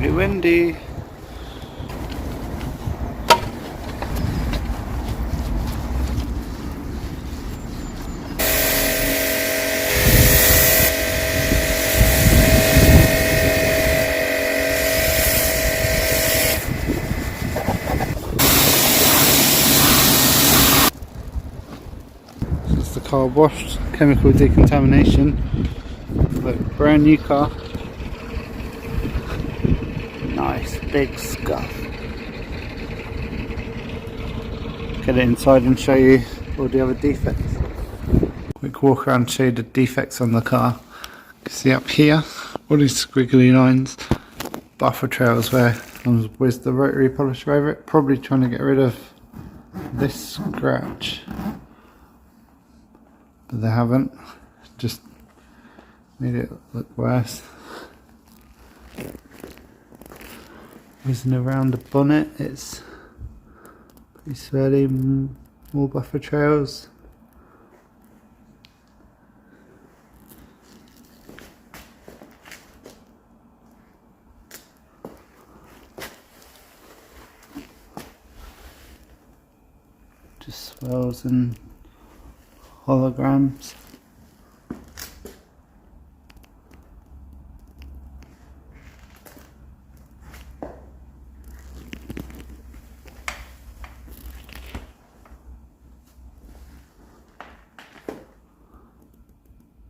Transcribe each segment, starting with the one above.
pretty windy. It's the car washed, chemical decontamination. Look, brand new car. Nice big scuff. Get it inside and show you all the other defects. Quick walk around to show you the defects on the car. You can see up here all these squiggly lines, buffer trails where comes with the rotary polisher over it, probably trying to get rid of this scratch, but they haven't, just made it look worse. Whizzing around the bonnet, it's pretty swirly, more buffer trails. Just swirls and holograms.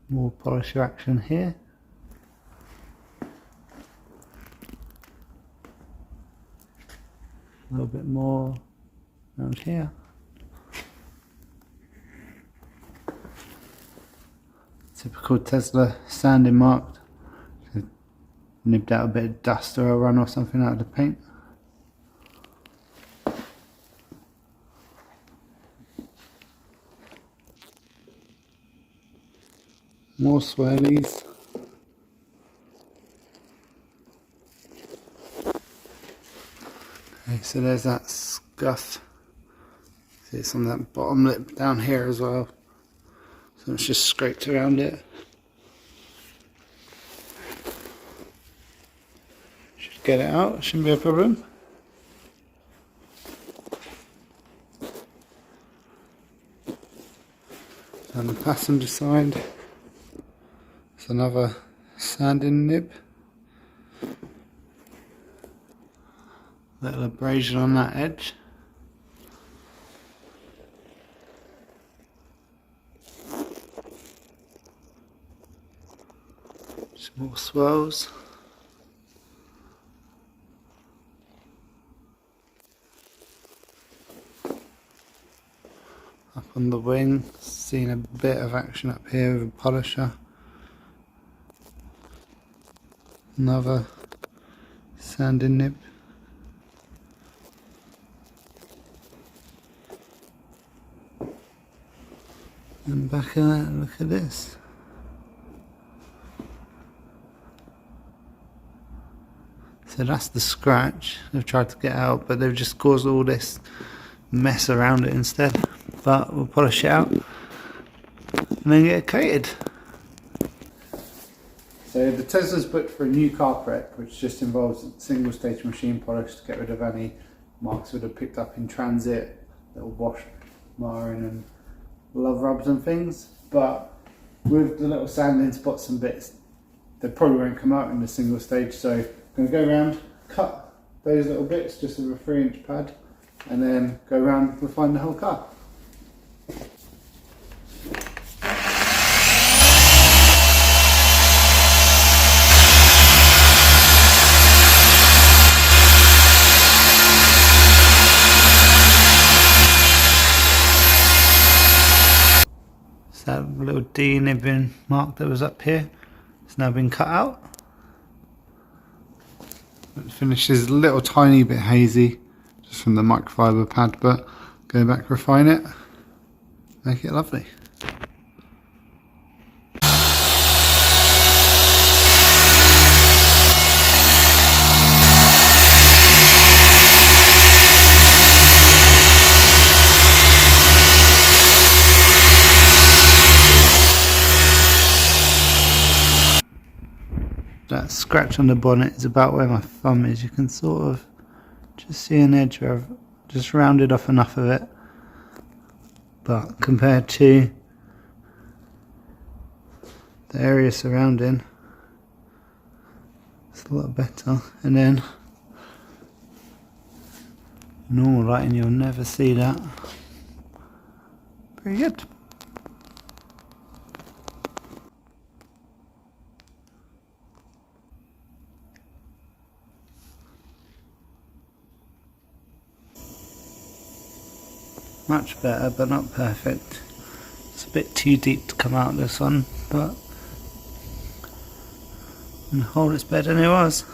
More polisher action here. A little bit more around here. Typical Tesla sanding marked. Nibbed out a bit of dust or a run or something out of the paint. More swirlies. Okay, so there's that scuff. See, it's on that bottom lip down here as well. So it's just scraped around it. Should get it out, shouldn't be a problem. On the passenger side, it's another sanding nib. Little abrasion on that edge. Some more swirls. Up on the wing, seeing a bit of action up here with a polisher. Another sanding nib. And back at that, look at this. So that's the scratch they've tried to get out, but they've just caused all this mess around it instead. But we'll polish it out and then get it coated. So the Tesla's booked for a new car prep, which just involves single stage machine polish to get rid of any marks that have picked up in transit, little wash marring and love rubs and things. But with the little sanding spots and bits, they probably won't come out in the single stage. So I'm going to go around, cut those little bits just with a 3-inch pad, and then go around, refine the whole car. That little D nibbing mark that was up here has now been cut out. The finish is a little tiny bit hazy just from the microfiber pad, but go back, refine it, make it lovely. that scratch on the bonnet is about where my thumb is. You can sort of just see an edge where I've just rounded off enough of it, but compared to the area surrounding, it's a lot better. And then normal lighting, you'll never see that. Very good. Much better, but not perfect. It's a bit too deep to come out this one, but on the whole it's better than it was.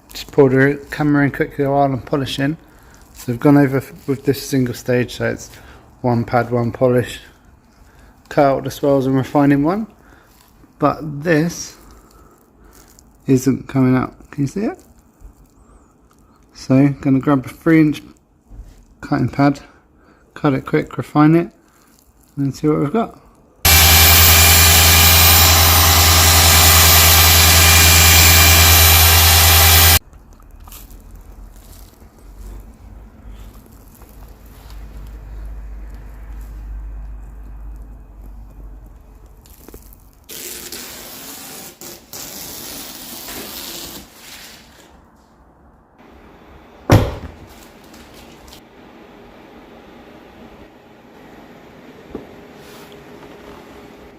Just pulled the camera in quickly while I'm polishing. So I've gone over with this single stage, so it's one pad, one polish, cut out the swirls and refining one. But this isn't coming out. Can you see it? So I'm going to grab a 3-inch cutting pad, cut it quick, refine it, and then see what we've got.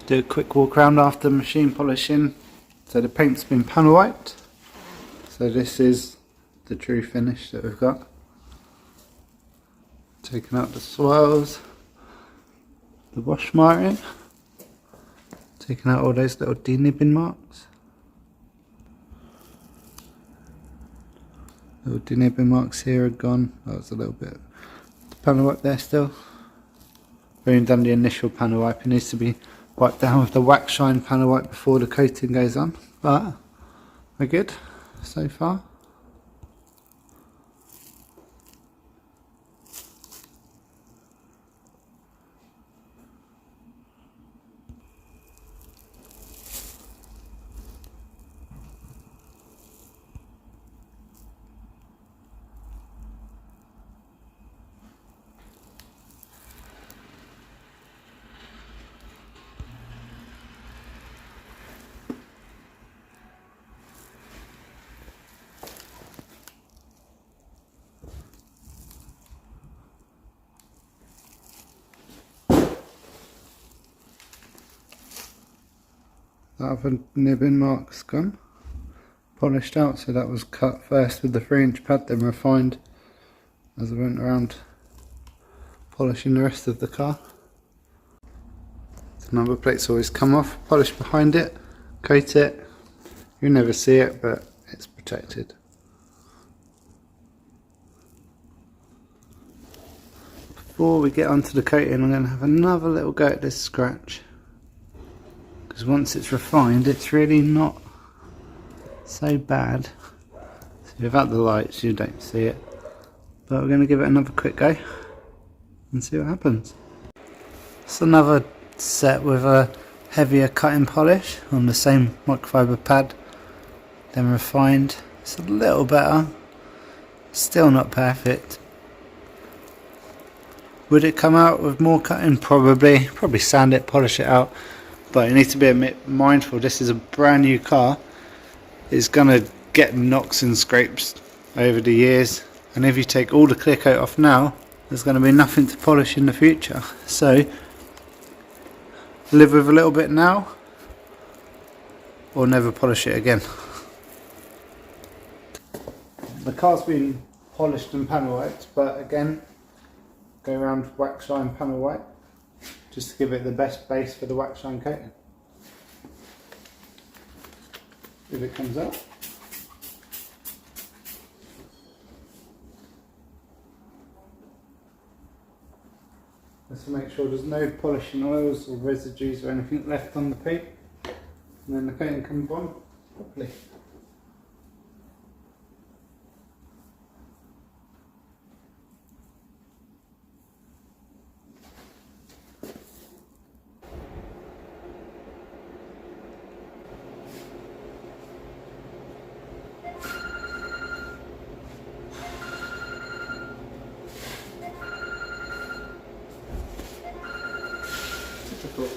Do a quick walk around after machine polishing. So the paint's been panel wiped. So this is the true finish that we've got. Taking out the swirls, the wash marking, taking out all those little denibbing marks. Little denibbing marks here are gone. That was a little bit. The panel wipe there still. We haven't done the initial panel wipe. It needs to be wiped down with the WaxedShine panel wipe before the coating goes on, but we're good so far. That other nibbing mark's gone, polished out, so that was cut first with the 3-inch pad, then refined as I went around polishing the rest of the car. The number plates always come off, polish behind it, coat it, You'll never see it, but it's protected. Before we get onto the coating, I'm going to have another little go at this scratch, because once it's refined it's really not so bad. So without the lights you don't see it, but we're going to give it another quick go and see what happens. It's another set with a heavier cutting polish on the same microfiber pad, then refined. It's a little better, still not perfect. Would it come out with more cutting? Probably sand it, polish it out, but you need to be a bit mindful. This is a brand new car. It's gonna get knocks and scrapes over the years, and if you take all the clear coat off now, there's going to be nothing to polish in the future. So live with a little bit now, or never polish it again. The car's been polished and panel wiped, but again, go around WaxedShine panel wipe just to give it the best base for the WaxedShine coating. If it comes out. Just to make sure there's no polishing oils or residues or anything left on the paint, and then the coating comes on properly. Typical.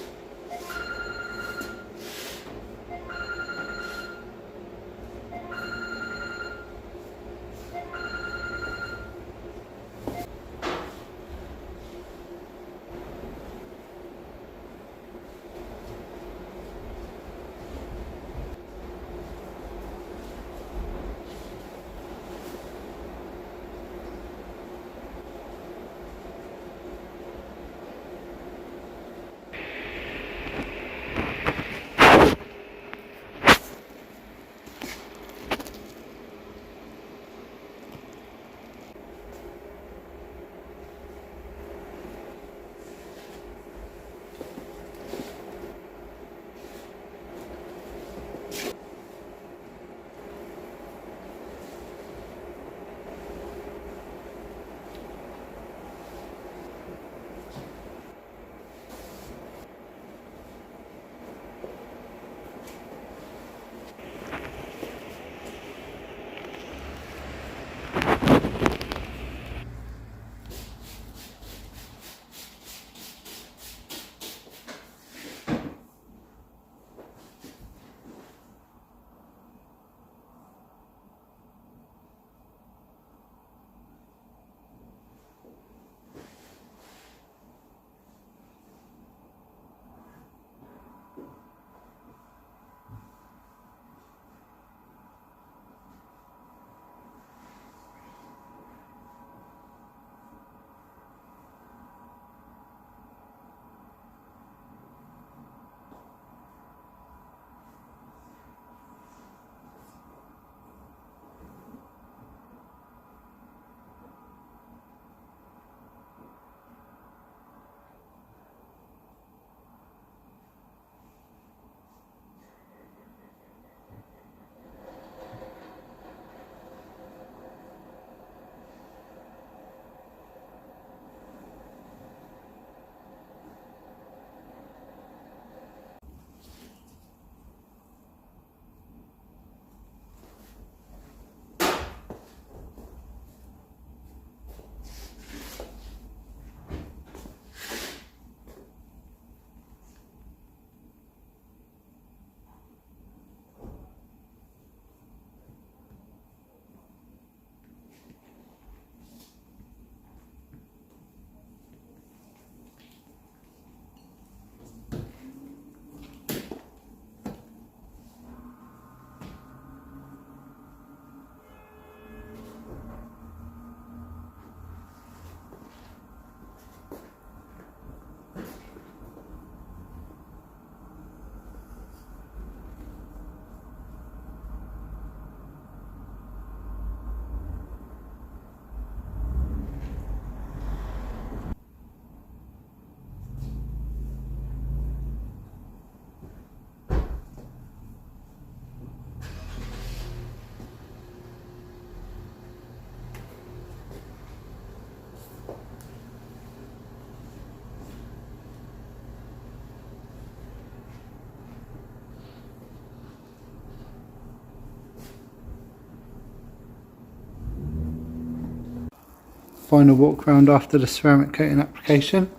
final walk around after the ceramic coating application.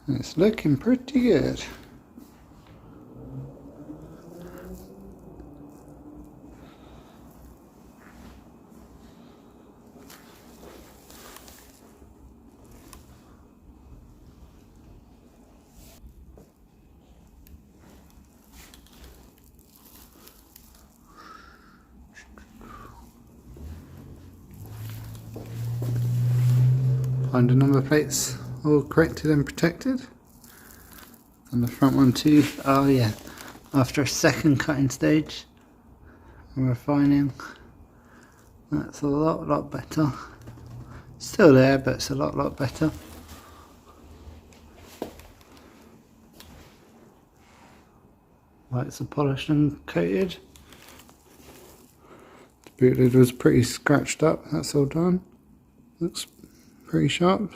It's looking pretty good. Find the number plates all corrected and protected. And the front one too. Oh yeah, after a second cutting stage and refining, that's a lot better. Still there, but it's a lot better. Lights are polished and coated. The boot lid was pretty scratched up, that's all done. Looks pretty sharp.